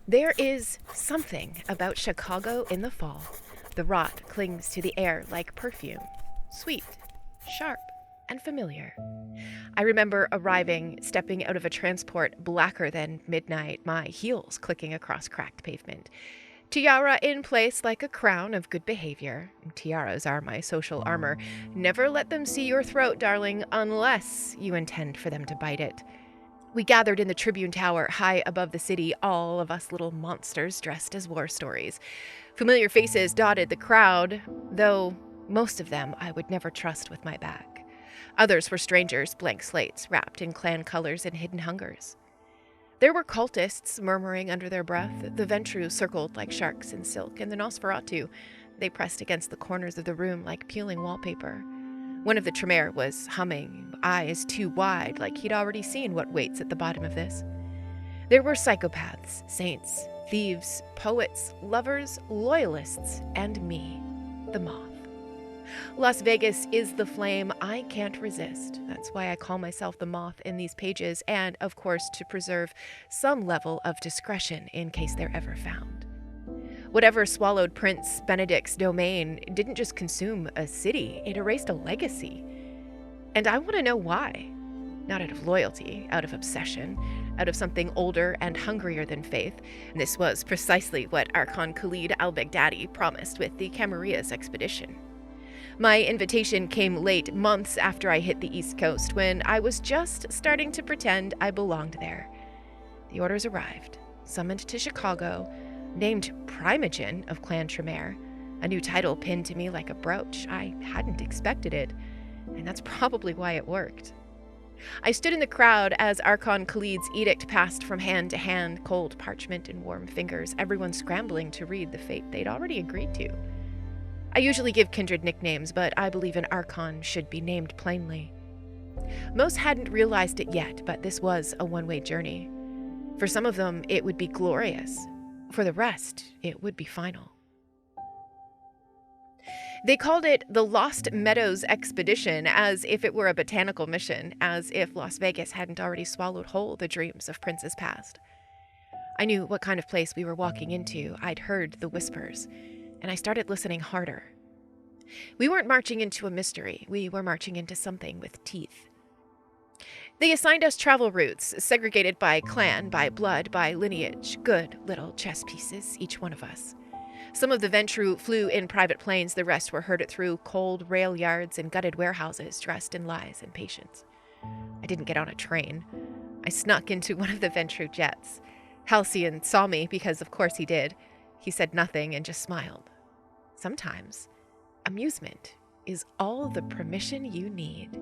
There is something about Chicago in the fall. The rot clings to the air like perfume, sweet, sharp, and familiar. I remember arriving, stepping out of a transport blacker than midnight, my heels clicking across cracked pavement. Tiara in place like a crown of good behavior. Tiaras are my social armor. Never let them see your throat, darling, unless you intend for them to bite it. We gathered in the Tribune Tower high above the city, all of us little monsters dressed as war stories. Familiar faces dotted the crowd, though most of them I would never trust with my back. Others were strangers, blank slates, wrapped in clan colors and hidden hungers. There were cultists murmuring under their breath. The Ventru circled like sharks in silk, and the Nosferatu, they pressed against the corners of the room like peeling wallpaper. One of the Tremere was humming, eyes too wide, like he'd already seen what waits at the bottom of this. There were psychopaths, saints, thieves, poets, lovers, loyalists, and me, the Moth. Las Vegas is the flame I can't resist. That's why I call myself the Moth in these pages, and, of course, to preserve some level of discretion in case they're ever found. Whatever swallowed Prince Benedict's domain didn't just consume a city, it erased a legacy. And I want to know why. Not out of loyalty, out of obsession, out of something older and hungrier than faith. And this was precisely what Archon Khalid al-Baghdadi promised with the Camarilla's expedition. My invitation came late, months after I hit the East Coast, when I was just starting to pretend I belonged there. The orders arrived, summoned to Chicago, named Primogen of Clan Tremere, a new title pinned to me like a brooch. I hadn't expected it, and that's probably why it worked. I stood in the crowd as Archon Khalid's edict passed from hand to hand, cold parchment in warm fingers, everyone scrambling to read the fate they'd already agreed to. I usually give kindred nicknames, but I believe an Archon should be named plainly. Most hadn't realized it yet, but this was a one-way journey. For some of them, it would be glorious. For the rest, it would be final. They called it the Lost Meadows Expedition, as if it were a botanical mission, as if Las Vegas hadn't already swallowed whole the dreams of princes past. I knew what kind of place we were walking into. I'd heard the whispers, and I started listening harder. We weren't marching into a mystery. We were marching into something with teeth. They assigned us travel routes, segregated by clan, by blood, by lineage. Good little chess pieces, each one of us. Some of the Ventru flew in private planes, the rest were herded through cold rail yards and gutted warehouses, dressed in lies and patience. I didn't get on a train. I snuck into one of the Ventru jets. Halcyon saw me, because of course he did. He said nothing and just smiled. Sometimes, amusement is all the permission you need.